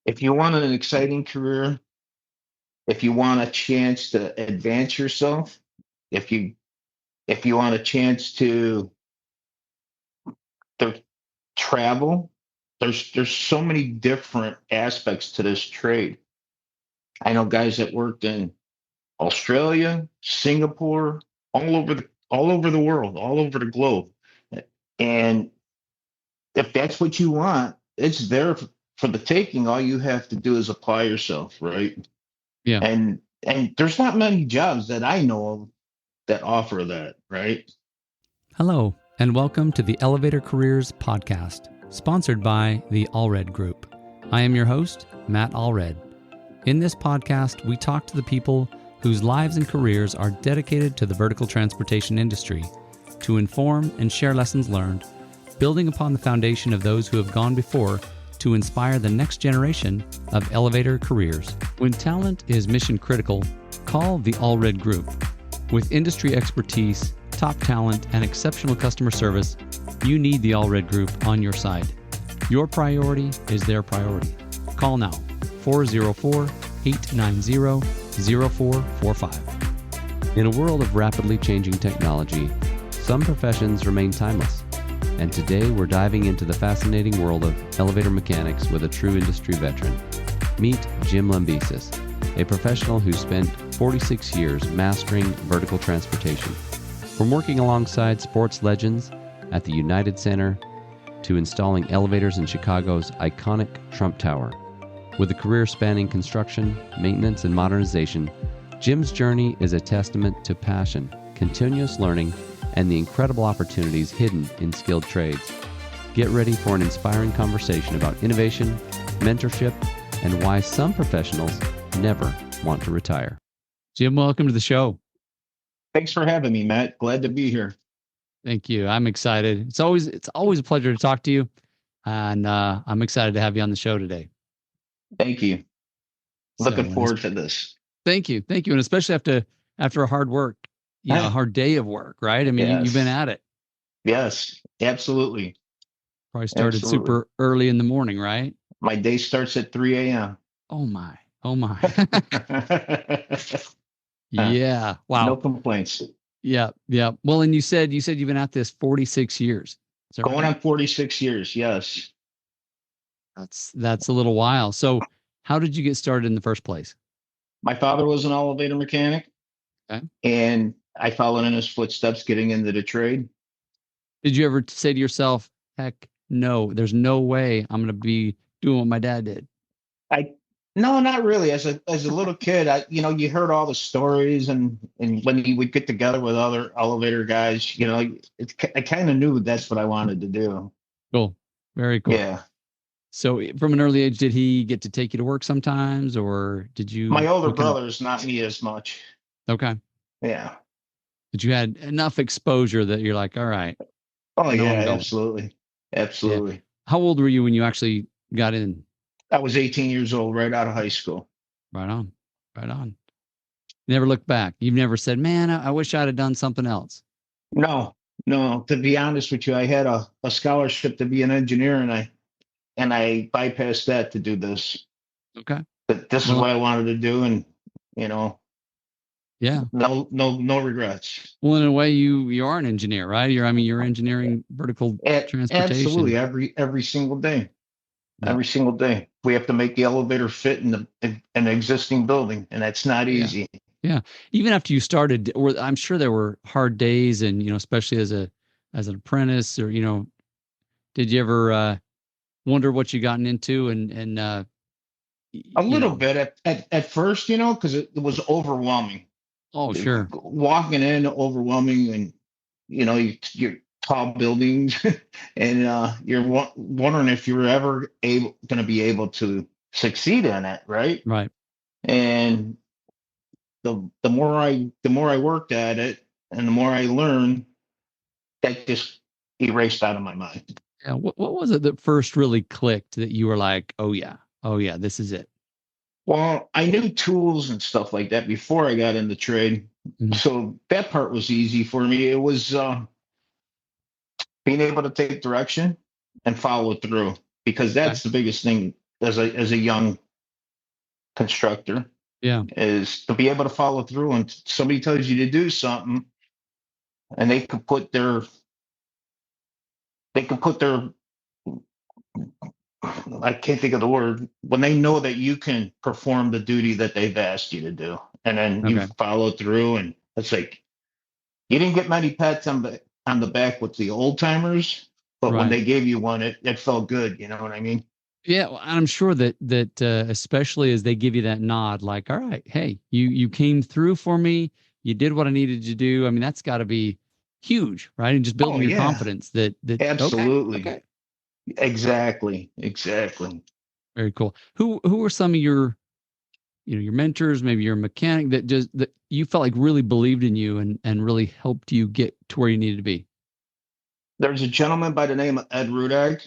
If you want an exciting career, if you want a chance to advance yourself, if you if you want a chance to travel, there's so many different aspects to this trade. I know guys that worked in Australia, Singapore, all over the world, all over the globe. And if that's what you want, it's there for the taking. All you have to do is apply yourself, right? Yeah. And there's not many jobs that I know of that offer that, right? Hello, and welcome to the Elevator Careers Podcast, sponsored by the Allred Group. I am your host, Matt Allred. In this podcast, we talk to the people whose lives and careers are dedicated to the vertical transportation industry to inform and share lessons learned, building upon the foundation of those who have gone before to inspire the next generation of elevator careers. When talent is mission critical, call the Allred Group. With industry expertise, top talent, and exceptional customer service, you need the Allred Group on your side. Your priority is their priority. Call now, 404-890-0445. In a world of rapidly changing technology, some professions remain timeless. And today we're diving into the fascinating world of elevator mechanics with a true industry veteran. Meet Jim Lembesis, a professional who spent 46 years mastering vertical transportation. From working alongside sports legends at the United Center to installing elevators in Chicago's iconic Trump Tower. With a career spanning construction, maintenance, and modernization, Jim's journey is a testament to passion, continuous learning, and the incredible opportunities hidden in skilled trades. Get ready for an inspiring conversation about innovation, mentorship, and why some professionals never want to retire. Jim, welcome to the show. Thanks for having me, Matt. Glad to be here. Thank you. I'm excited. It's always a pleasure to talk to you, and I'm excited to have you on the show today. Thank you. Looking forward to this. Thank you, and especially after a hard work, a hard day of work, right? I mean, Yes. you've been at it. Yes, absolutely. Probably started super early in the morning, right? My day starts at 3 a.m. Oh my. Yeah. Wow. No complaints. Yeah. Well, and you said you've been at this 46 years. Going on 46 years. Yes. That's a little while. So how did you get started in the first place? My father was an elevator mechanic. Okay. And I followed in his footsteps getting into the trade. Did you ever say to yourself, heck no, there's no way I'm going to be doing what my dad did? No, not really. As a little kid, you heard all the stories, and when he would get together with other elevator guys, I kind of knew that's what I wanted to do. Cool. Very cool. Yeah. So from an early age, did he get to take you to work sometimes, or did you? My older brothers, not me as much. Okay. Yeah. But you had enough exposure that you're like, all right. Oh yeah, absolutely. Absolutely. Yeah. How old were you when you actually got in? I was 18 years old, right out of high school. Right on. Never looked back. You've never said, man, I wish I'd have done something else. No. To be honest with you, I had a scholarship to be an engineer, and I bypassed that to do this. Okay. But this is what I wanted to do, and yeah, no regrets. Well, in a way, you are an engineer, right? You're engineering vertical transportation. Absolutely, every single day. Yeah. Every single day, we have to make the elevator fit in an existing building, and that's not easy. Yeah. Even after you started, I'm sure there were hard days, and especially as an apprentice, or did you ever wonder what you gotten into, and a little bit at first, because it was overwhelming. Oh, sure. Walking in, overwhelming, and you're tall buildings, and you're wondering if you're ever going to be able to succeed in it, right? Right. And the more I worked at it, and the more I learned, that just erased out of my mind. Yeah. What was it that first really clicked that you were like, oh yeah, this is it? Well, I knew tools and stuff like that before I got in the trade. Mm-hmm. So that part was easy for me. It was being able to take direction and follow through, because that's the biggest thing as a young constructor Yeah. is to be able to follow through. And somebody tells you to do something, and they can put their I can't think of the word, when they know that you can perform the duty that they've asked you to do, and then you Okay. follow through, and it's like you didn't get many pats on the back with the old timers, but when Right. they gave you one, it felt good. You know what I mean? Yeah, well, I'm sure that especially as they give you that nod, like, all right, hey, you came through for me, you did what I needed to do. I mean, that's got to be huge, right? And just Oh building your yeah, confidence that okay, absolutely, okay, exactly. very cool. Who were some of your your mentors, maybe your mechanic that you felt like really believed in you and really helped you get to where you needed to be? There's a gentleman by the name of Ed Rudag.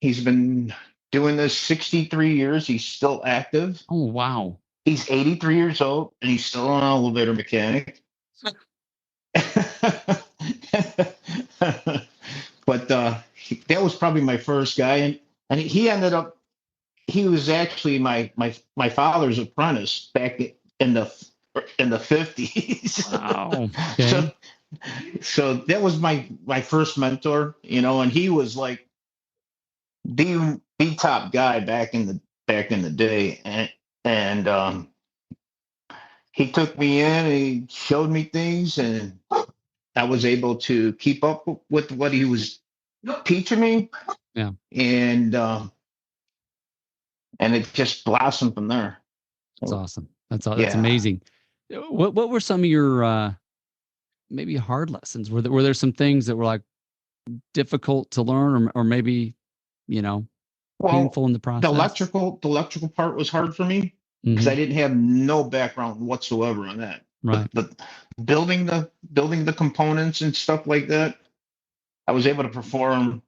He's been doing this 63 years. He's still active. Oh wow. He's 83 years old, and he's still an elevator mechanic. But that was probably my first guy, and he ended up. He was actually my father's apprentice back in the 50s. Wow. so Okay. so that was my first mentor, and he was like the top guy back in the day, and he took me in and he showed me things, and I was able to keep up with what he was teaching me, Yeah. and it just blossomed from there. That's So, awesome. That's yeah. amazing. What were some of your maybe hard lessons? Were there some things that were like difficult to learn or maybe, you know, Well, painful in the the process? electrical part was hard for me because I Hmm. didn't have no background whatsoever on that. Right. The building the components and stuff like that, I was able to perform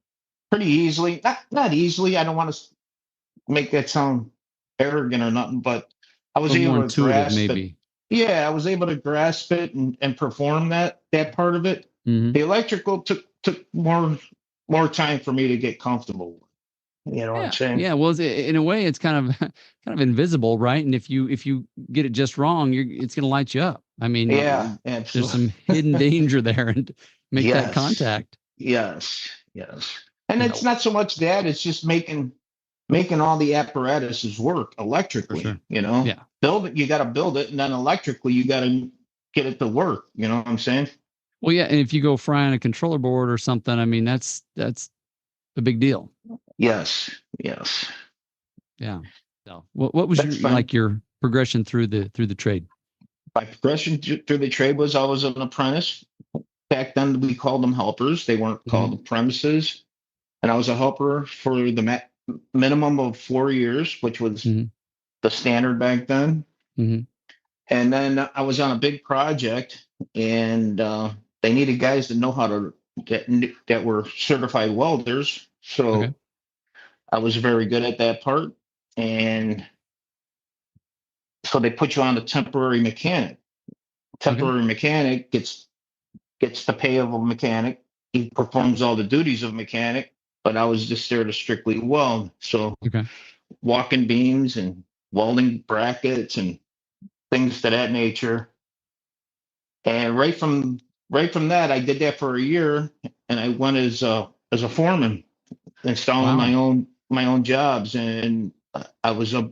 pretty easily. Not easily. I don't want to make that sound arrogant or nothing, but I A was little more able to intuitive, grasp it. maybe. Yeah, I was able to grasp it and perform that part of it. Hmm. The electrical took more time for me to get comfortable with. You know what I'm Yeah. saying? Yeah. Well, in a way, it's kind of kind of invisible, right? And if you get it just wrong, it's going to light you up. I mean, Yeah, there's absolutely. some hidden danger there, and make that Yes, contact. yes. And Yeah. it's not so much that, it's just making all the apparatuses work For sure. electrically. Yeah. Build it, you got to build it, and then electrically, you got to get it to work. You know what I'm saying? Well, yeah. And if you go frying a controller board or something, I mean, that's a big deal. Yes. Yeah. So, what was That's your fine. like your progression through the trade? My progression through the trade was I was an apprentice. Back then, we called them helpers. They weren't Hmm. called apprentices. And I was a helper for the minimum of 4 years, which was Hmm. the standard back then. Hmm. And then I was on a big project, and they needed guys that know how to that were certified welders. Okay. So I was very good at that part, and so they put you on a temporary mechanic. Okay. Temporary mechanic gets the pay of a mechanic. He performs all the duties of a mechanic, but I was just there to strictly weld. So Okay. walking beams and welding brackets and things to that nature. And right from that, I did that for a year, and I went as a foreman, installing my Wow. own my own jobs, and I was a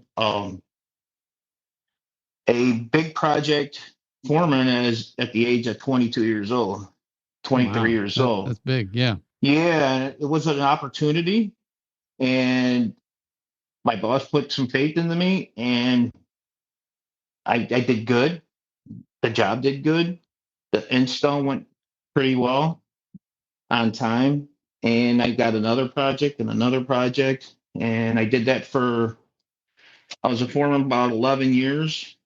big project foreman as at the age of 22 years old, 23 Wow. years That's old. big. Yeah. Yeah, it was an opportunity, and my boss put some faith into me, and I did good. The job did good. The install went pretty well on time, and I got another project and another project, and I did that for. I was a foreman about 11 years,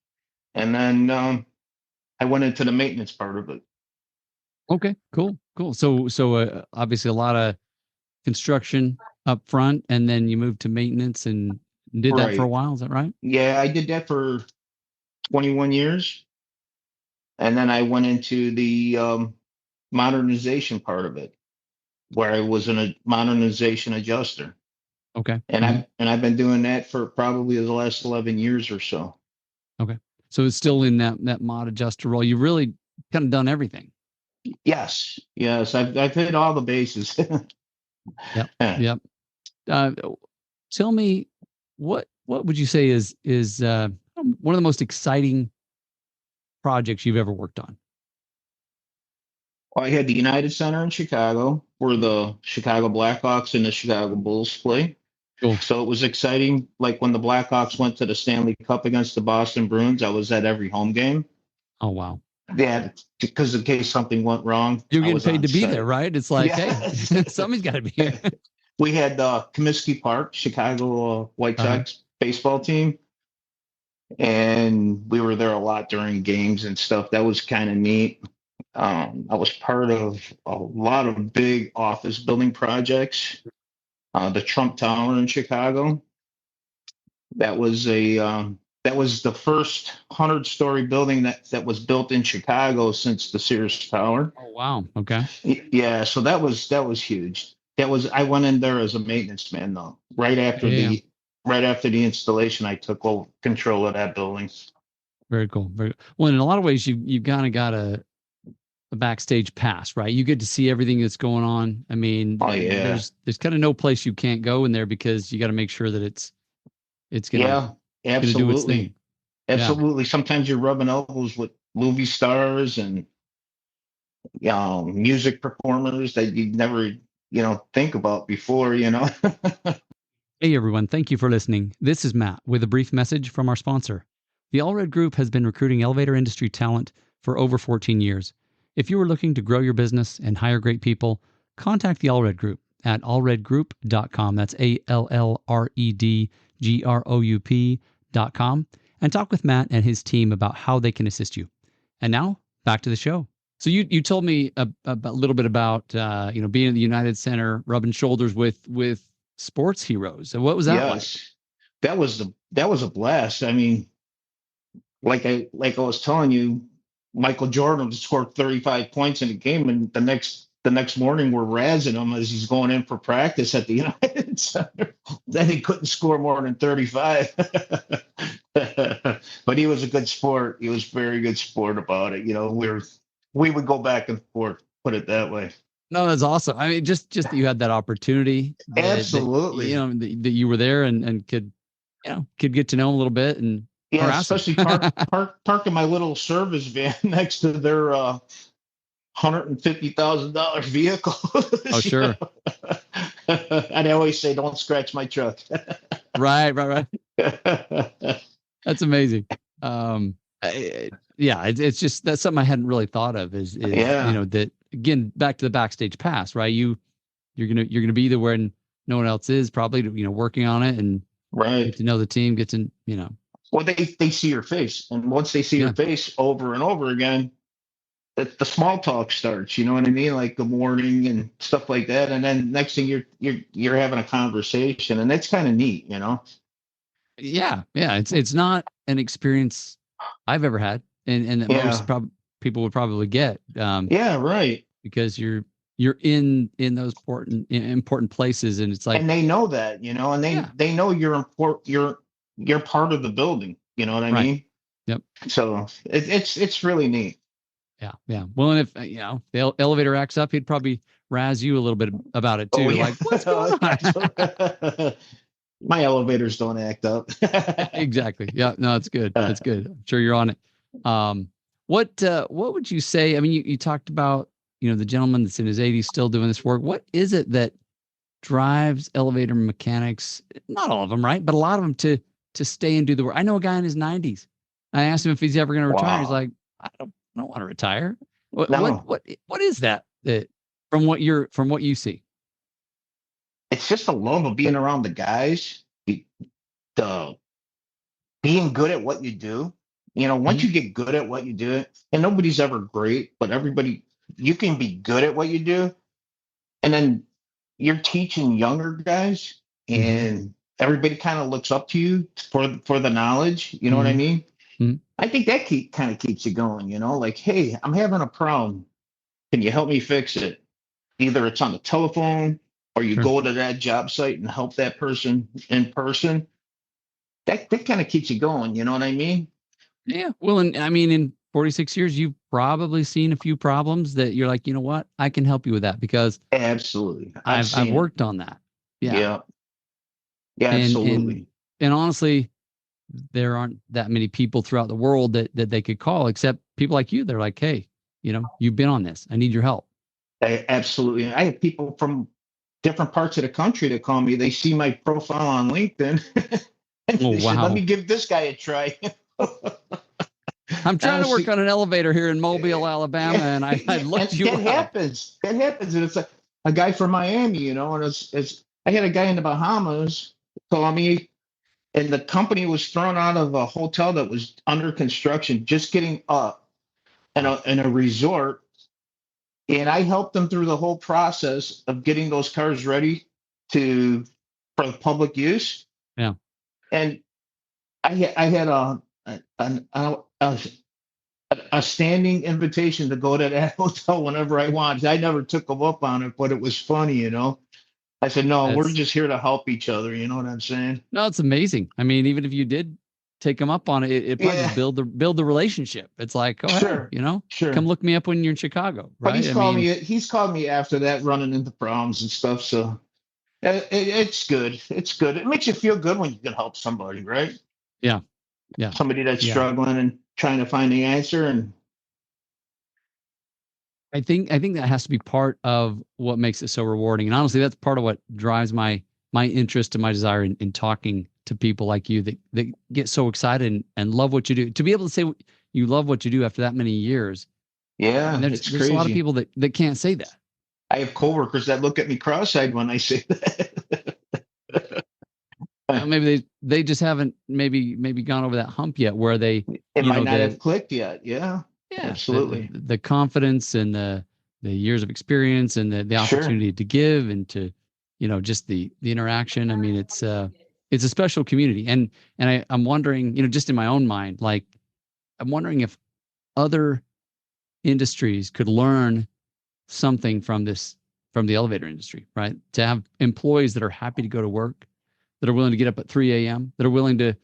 and then I went into the maintenance part of it. Okay. Cool. Cool. So obviously a lot of construction up front, and then you moved to maintenance and did that for a Right. while. Is that right? Yeah, I did that for 21 years, and then I went into the modernization part of it, where I was a modernization adjuster. Okay. And I've been doing that for probably the last 11 years or so. Okay. So it's still in that mod adjuster role. You really kind of done everything. Yes, I've hit all the bases. Yep. Yep. Uh, Tell me, what would you say is one of the most exciting projects you've ever worked on? Well, I had the United Center in Chicago, where the Chicago Blackhawks and the Chicago Bulls play. Cool. So it was exciting. Like when the Blackhawks went to the Stanley Cup against the Boston Bruins, I was at every home game. Oh wow. Yeah, because in case something went wrong, You're I getting was paid on to be there, site. right? It's like, hey, Yes. somebody's got to be here. We had Comiskey Park, Chicago White Uh-huh. Sox baseball team, and we were there a lot during games and stuff. That was kind of neat. I was part of a lot of big office building projects. The Trump Tower in Chicago. That was the first 100-story building that was built in Chicago since the Sears Tower. Oh wow. Okay. Yeah, so that was huge. That was I went in there as a maintenance man though. Yeah. Right after the installation, I took over control of that building. Very cool. Very well. In a lot of ways, you kind of got a backstage pass, right? You get to see everything that's going on. I mean, Oh yeah, there's kind of no place you can't go in there because you got to make sure that it's gonna yeah, it's gonna do its thing. absolutely, Yeah. absolutely. Sometimes you're rubbing elbows with movie stars and music performers that you'd never think about before. Hey everyone, thank you for listening. This is Matt with a brief message from our sponsor. The Allred Group has been recruiting elevator industry talent for over 14 years. If you are looking to grow your business and hire great people, contact the Allred Group at allredgroup.com. That's ALLREDGROUP.com and talk with Matt and his team about how they can assist you. And now, back to the show. So you told me a little bit about being at the United Center, rubbing shoulders with sports heroes. So what was that like? Yes, that was a blast. I mean, like I was telling you, Michael Jordan scored 35 points in a game, and the next morning we're razzing him as he's going in for practice at the United Center. Then he couldn't score more than 35. But he was a good sport. He was very good sport about it. We would go back and forth, put it that way. No, that's awesome. I mean, just that you had that opportunity Absolutely. that you were there and could get to know him a little bit and Yeah, harass him. especially parking my little service van next to their $150,000 vehicle. Oh, sure. And I always say, "Don't scratch my truck." Right. That's amazing. Yeah, it's just that's something I hadn't really thought of is Yeah, that again back to the backstage pass, right? You're gonna be there when no one else is probably working on it and get right. to know the team, get to Well, they see your face, and once they see your yeah face over and over again, the small talk starts. You know what I mean? Like good morning and stuff like that, and then next thing you're having a conversation, and that's kind of neat. yeah. It's not an experience I've ever had, and that most Yeah, people would probably get yeah, right. because you're in those important places, and it's like And they know that, and they yeah they know you're important. You're part of the building. You know what I right. mean? Yep. So it's really neat. Yeah. Well, and if the elevator acts up, he'd probably razz you a little bit about it Oh too. yeah, Like, what's going on? my elevators don't act up. Exactly. Yeah. No, it's good. That's good. I'm sure you're on it. Um, what would you say? I mean, you talked about the gentleman that's in his 80s still doing this work. What is it that drives elevator mechanics? Not all of them, right? But a lot of them to stay and do the work. I know a guy in his 90s. I asked him if he's ever going to retire. He's Wow. like, I don't want to retire. What what No, what what is that from what you see? it's just the love of being around the guys, the being good at what you do. Once Mhm. you get good at what you do, and nobody's ever great, but everybody, you can be good at what you do, and then you're teaching younger guys, Mhm. and everybody kind of looks up to you for the knowledge. You know what I Mhm. mean? Mhm. I think that kind of keeps you going. Like, hey, I'm having a problem. Can you help me fix it? Either it's on the telephone. or you Sure. go to that job site and help that person in person, that kind of keeps you going. You know what I mean? Yeah. Well, and I mean, in 46 years, you've probably seen a few problems that you're like, you know what, I can help you with that because Absolutely. I've I've seen it. worked on that. Yeah. Yeah. Yeah, And and absolutely. and honestly, there aren't that many people throughout the world that they could call except people like you. They're like, hey, you've been on this. I need your help. Absolutely. I have people from different parts of the country that call me. They see my profile on LinkedIn and Oh, they said, let wow. me give this guy a try. I'm trying to work Honestly, on an elevator here in Mobile, Alabama, yeah, and I yeah, looked and you that up. happens. That happens. And it's a guy from Miami, and it's I had a guy in the Bahamas call me, and the company was thrown out of a hotel that was under construction, just getting up Wow. in a resort. And I helped them through the whole process of getting those cars ready to for public use. Yeah. And I had a standing invitation to go to that hotel whenever I wanted. I never took them up on it, but it was funny. I said, no, we're That's just here to help each other. You know what I'm saying? no, it's amazing. I mean, even if you did take them up on it, it probably Yeah, just build the relationship. It's like, oh hey, sure, come sure. look me up when you're in Chicago, But right? I mean, he's called me after that running into problems and stuff. So it's good. It's good. It makes you feel good when you can help somebody, right? yeah, yeah, Somebody that's yeah. struggling and trying to find the answer. And I think that has to be part of what makes it so rewarding. And honestly, that's part of what drives my interest and my desire in talking to people like you that get so excited and love what you do. To be able to say you love what you do after that many years, I mean, yeah, there's it's there's a lot of crazy. people that can't say that. I have coworkers that look at me cross-eyed when I say that. Maybe they just haven't maybe gone over that hump yet, where they, It might not have the clicked yet. Yeah, yeah absolutely. the confidence and the years of experience and the Sure. opportunity to give and to just the interaction. I mean, it's a special community, and I'm wondering, just in my own mind, like I'm wondering if other industries could learn something from the elevator industry, right? To have employees that are happy to go to work, that are willing to get up at 3 a.m., that are willing to,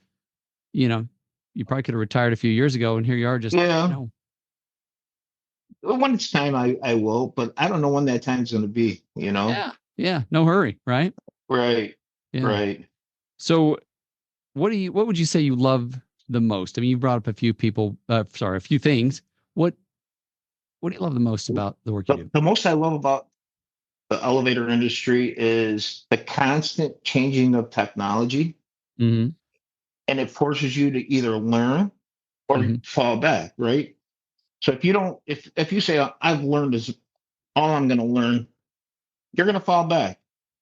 you know, you probably could have retired a few years ago, and here you are, just Yeah. When it's time, I will, but I don't know when that time's going to be. yeah, yeah, no hurry, right? Right. Yeah. Right. So, what would you say you love the most? I mean, you brought up a few people, sorry, a few things. What what do you love the most about the work you do? The most I love about the elevator industry is the constant changing of technology, Mm-hmm. and it forces you to either learn or Mm-hmm. fall back, right? So if you don't, if you say I've learned is all I'm going to learn, you're going to fall back,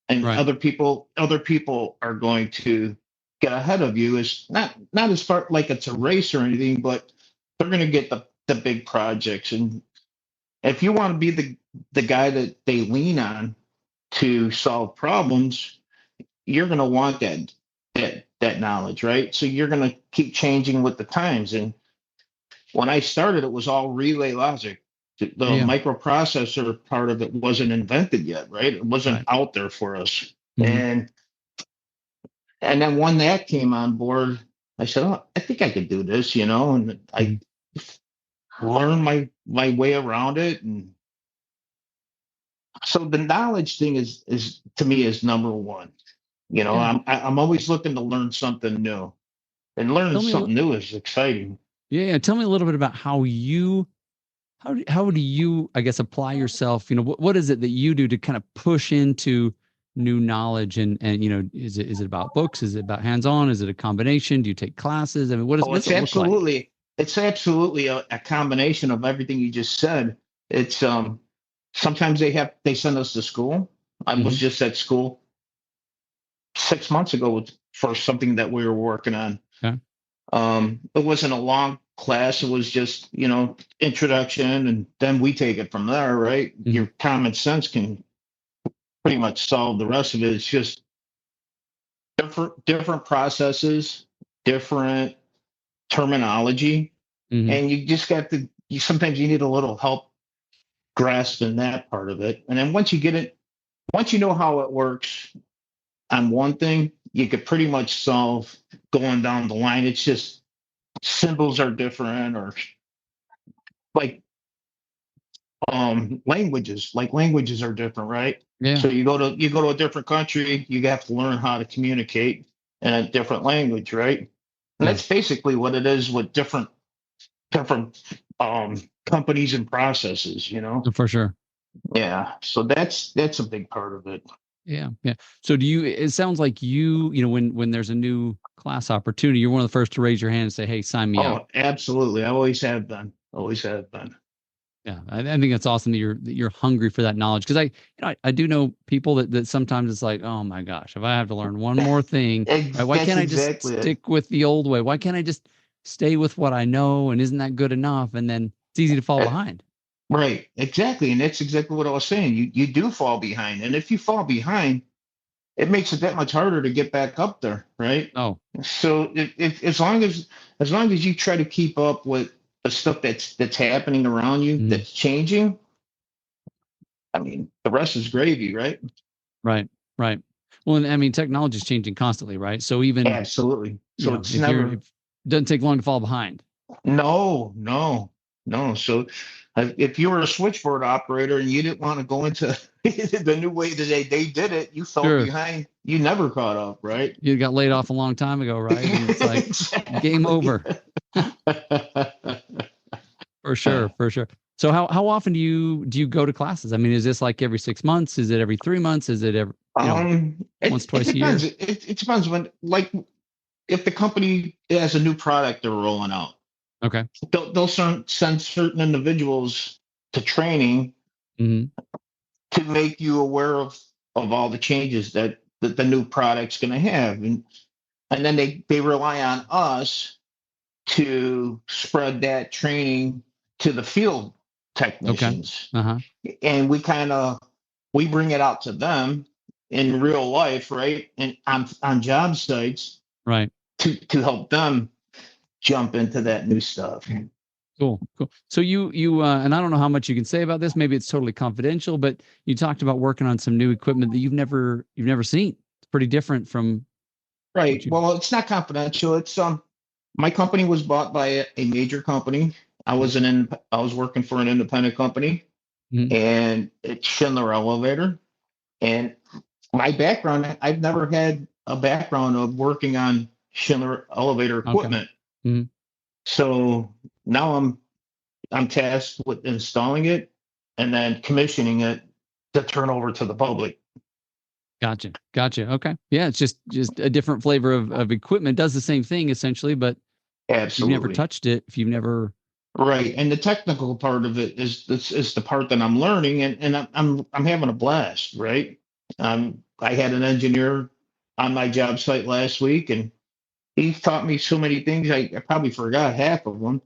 and Right. other people are going to get ahead of you. Is not as far like it's a race or anything, but they're going to get the big projects, and if you want to be the guy that they lean on to solve problems, you're going to want that knowledge, right? So you're going to keep changing with the times. And when I started, it was all relay logic. The Yeah. microprocessor part of it wasn't invented yet, right? It wasn't Right. out there for us. Mm-hmm. And then when that came on board, I said, "Oh, I think I could do this," and Mm-hmm. I learned my way around it. And so the knowledge thing is to me is number one. Yeah. I'm always looking to learn something new, and learning Tell me. something new is exciting. Yeah. Yeah. Tell me a little bit about how do you, I guess, apply yourself? What is it that you do to kind of push into new knowledge? And is it about books? Is it about hands-on? Is it a combination? Do you take classes? I mean, Oh, what's it look like? it's absolutely a combination of everything you just said. It's sometimes they send us to school. I was Hmm. just at school 6 months ago for something that we were working on. Okay. It wasn't a long class. It was just introduction, and then we take it from there. Right? Hmm. Your common sense can pretty much solve the rest of it. It's just different processes, different terminology, Hmm. and you just got to. Sometimes you need a little help grasping that part of it, and then once you get it, once you know how it works on one thing, you could pretty much solve going down the line. It's just symbols are different, or like languages are different, right? Yeah. So you go to a different country, you have to learn how to communicate in a different language, right? And Yeah. that's basically what it is with different companies and processes, you know. For sure. Yeah, so that's a big part of it. Yeah. Yeah. So do you, it sounds like when there's a new class opportunity, you're one of the first to raise your hand and say, hey, sign me up. Oh, absolutely. I always have been. Always have been. Yeah, I think that's awesome that you're hungry for that knowledge, because I do know people that sometimes it's like, oh my gosh, if I have to learn one more thing, right? Why That's can't I just exactly it. stick with the old way? Why can't I just stay with what I know? And isn't that good enough? And then it's easy to fall Uh, behind. Right, exactly. And that's exactly what I was saying. You do fall behind. And if you fall behind, it makes it that much harder to get back up there, right? Oh, So as long as you try to keep up with the stuff that's happening around you, mhm. that's changing, I mean, the rest is gravy, right? Right, right. Well, and I mean, technology is changing constantly, right? So even Absolutely. So it's never. if it doesn't take long to fall behind. No, no, no. So if you were a switchboard operator and you didn't want to go into the new way that they did it, you fell Sure, behind. You never caught up, right? you got laid off a long time ago, right? And it's like game Exactly. over. For sure, for sure. So how often do you go to classes? I mean, is this like every 6 months? Is it every 3 months? Is it every, once, It twice a depends. year? It depends when, like, if the company has a new product they're rolling out, Okay. they'll send certain individuals to training Hmm. to make you aware of all the changes that the new product's going to have, and then they rely on us to spread that training to the field Okay. technicians, Uh-huh. and we bring it out to them in real life, right, and on job sites Right. to help them jump into that new stuff. Cool. Cool. So you and I don't know how much you can say about this. Maybe it's totally confidential, but you talked about working on some new equipment that you've never seen. It's pretty different from what Right. you. Well, it's not confidential. It's my company was bought by a major company. I was working for an independent company, Mhm. and it's Schindler Elevator. And my background, I've never had a background of working on Schindler Elevator Okay. equipment. Mhm. So now I'm tasked with installing it and then commissioning it to turn over to the public. Gotcha. Gotcha. Okay. Yeah, it's just a different flavor of equipment. Does the same thing essentially, but if you've never Absolutely. touched it, if you've never. Right. And the technical part of it is this is the part that I'm learning, and I'm having a blast, right? I had an engineer on my job site last week, and he taught me so many things. I probably forgot half of them,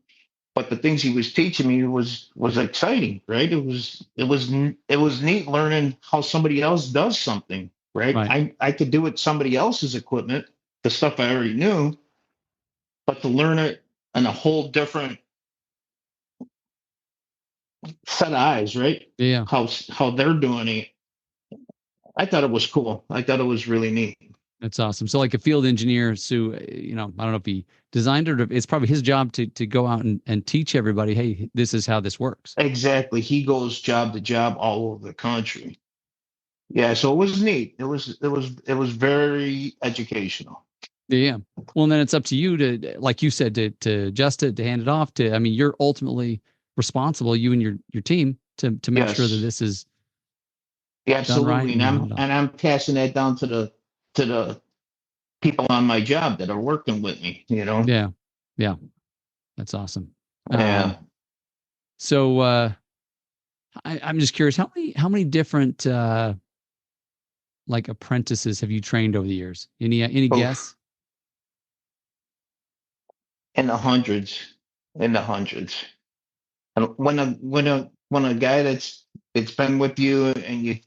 but the things he was teaching me was exciting, right? It was neat learning how somebody else does something, right? Right. I could do it somebody else's equipment, the stuff I already knew, but to learn it in a whole different set of eyes, right? Yeah. How they're doing it. I thought it was cool. I thought it was really neat. That's awesome. So like a field engineer, Sue, I don't know if he designed it, or it's probably his job to go out and teach everybody, hey, this is how this works. Exactly. He goes job to job all over the country. Yeah, so it was neat. It was very educational. Yeah. Well, and then it's up to you to, like you said, to adjust it, to hand it off to, I mean, you're ultimately responsible, you and your team, to make sure that Yes. this is Yeah, done right absolutely. and handed off. And I'm passing that down to the people on my job that are working with me, you know. Yeah. Yeah. That's awesome. Yeah. So I'm just curious, how many different like apprentices have you trained over the years? Any Oof. guess? In the hundreds. In the hundreds. And when a guy that's been with you and you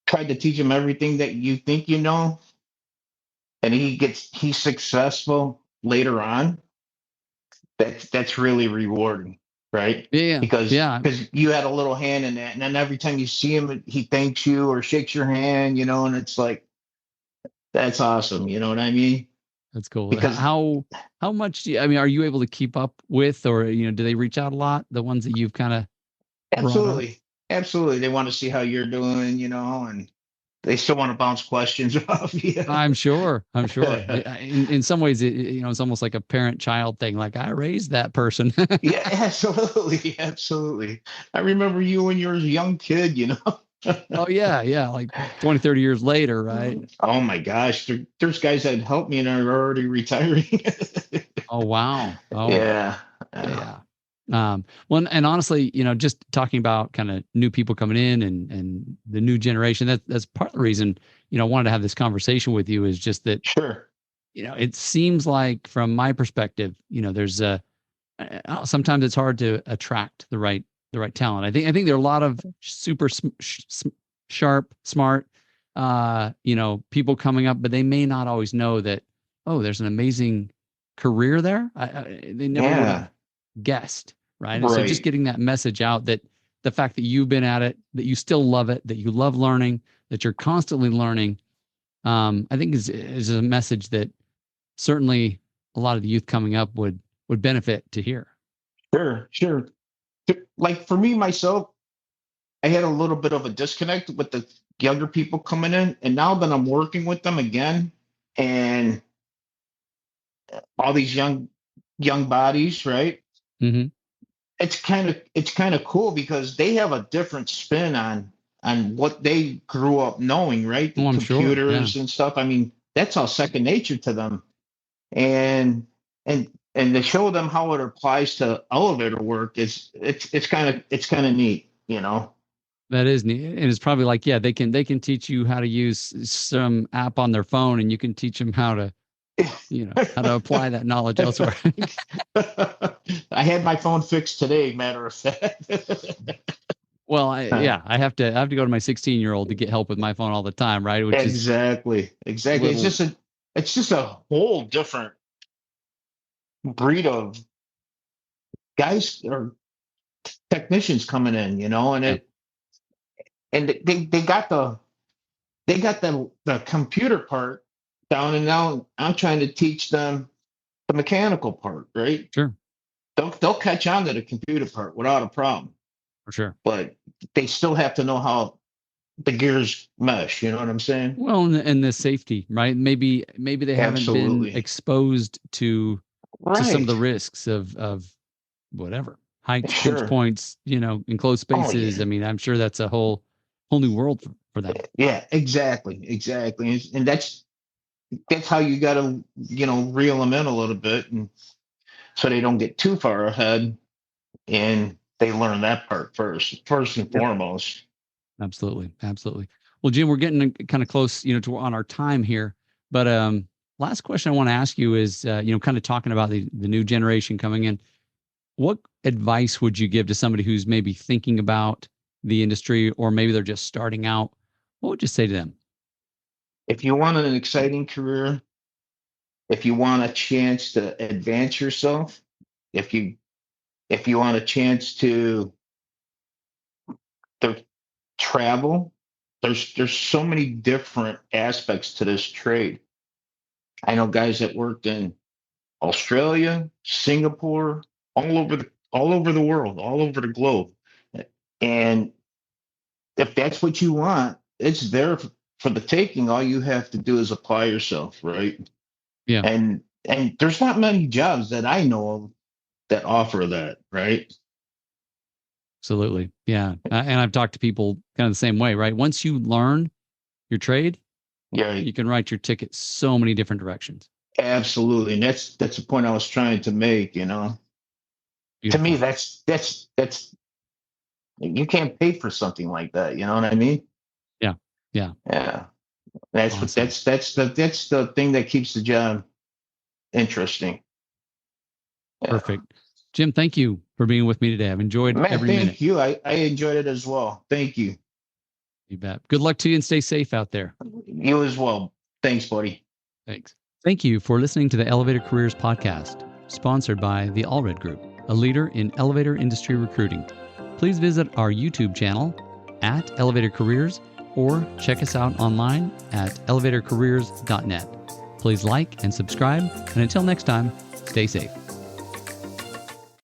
tried to teach him everything that you think you know, and he's successful later on, that's really rewarding. right? Yeah, yeah. Because you had a little hand in that, and then every time you see him, he thanks you or shakes your hand, and it's like that's awesome. You know what I mean? That's cool. Because How much I mean, are you able to keep up with, or do they reach out a lot? The ones that you've kind of brought up? absolutely, absolutely, they want to see how you're doing, and they still want to bounce questions off you. I'm sure. I'm sure. In some ways, it's almost like a parent-child thing. Like I raised that person. Yeah, absolutely, absolutely. I remember you when you were a young kid. Oh yeah, yeah. Like 20, 30 years later, right? Oh my gosh, there's guys that helped me and are already retiring. Oh wow. Oh Yeah, yeah, yeah, yeah. Well, and honestly, just talking about kind of new people coming in and the new generation. That's part of the reason I wanted to have this conversation with you is just that sure. it seems like from my perspective, there's sometimes it's hard to attract the right talent. I think there are a lot of super sharp, smart, people coming up, but they may not always know that. Oh, there's an amazing career there. They never would have Yeah, guessed, right? And so just right. getting that message out that the fact that you've been at it, that you still love it, that you love learning, that you're constantly learning, I think is a message that certainly a lot of the youth coming up would benefit to hear. Sure, sure. Like for me myself, I had a little bit of a disconnect with the younger people coming in, and now that I'm working with them again, and all these young bodies, right? Hmm. It's kind of cool because they have a different spin on what they grew up knowing, right? The Oh, I'm sure. Yeah, computers and stuff. I mean, that's all second nature to them. And to show them how it applies to elevator work is it's kind of neat. that is neat. And it's probably like, yeah, they can teach you how to use some app on their phone, and you can teach them how to apply that knowledge elsewhere. I had my phone fixed today, matter of fact. Well, I have to go to my 16-year-old to get help with my phone all the time, right? Which is a Exactly. little, It's just a whole different breed of guys or technicians coming in, and yeah, they got the computer part down, and now I'm trying to teach them the mechanical part, right? sure, They'll catch on to the computer part without a problem, for sure. but they still have to know how the gears mesh. You know what I'm saying? Well, and the safety, right? Maybe they haven't been Absolutely. exposed to some of the Right. risks of whatever heights, pinch Sure. points, enclosed Oh spaces. yeah. I mean, I'm sure that's a whole new world for them. Yeah. Exactly. And that's how you got to reel them in a little bit, and so they don't get too far ahead, and they learn that part first and Yep. foremost. Absolutely, absolutely. Well, Jim, we're getting kind of close, to on our time here. But last question I want to ask you is, kind of talking about the new generation coming in. What advice would you give to somebody who's maybe thinking about the industry, or maybe they're just starting out? What would you say to them? If you want an exciting career, if you want a chance to advance yourself, if you if you want a chance to travel, there's so many different aspects to this trade. I know guys that worked in Australia, Singapore, all over the world, all over the globe. And if that's what you want, it's there for the taking. All you have to do is apply yourself, right? Yeah, And there's not many jobs that I know of that offer that, right? absolutely. Yeah, and I've talked to people kind of the same way, right? Once you learn your trade, Yeah, you can write your ticket so many different directions. absolutely. And that's the point I was trying to make. To me, Beautiful. that's you can't pay for something like that. You know what I mean? Yeah, yeah, Yeah. That's what awesome. that's the thing that keeps the job interesting. Yeah. Perfect. Jim, thank you for being with me today. I've enjoyed Man, every minute. thank you. I enjoyed it as well. Thank you. You bet. Good luck to you and stay safe out there. You as well. Thanks, buddy. Thanks. Thank you for listening to the Elevator Careers Podcast, sponsored by the Allred Group. a leader in elevator industry recruiting. Please visit our YouTube channel at Elevator Careers or check us out online at elevatorcareers.net. Please like and subscribe, and until next time, stay safe.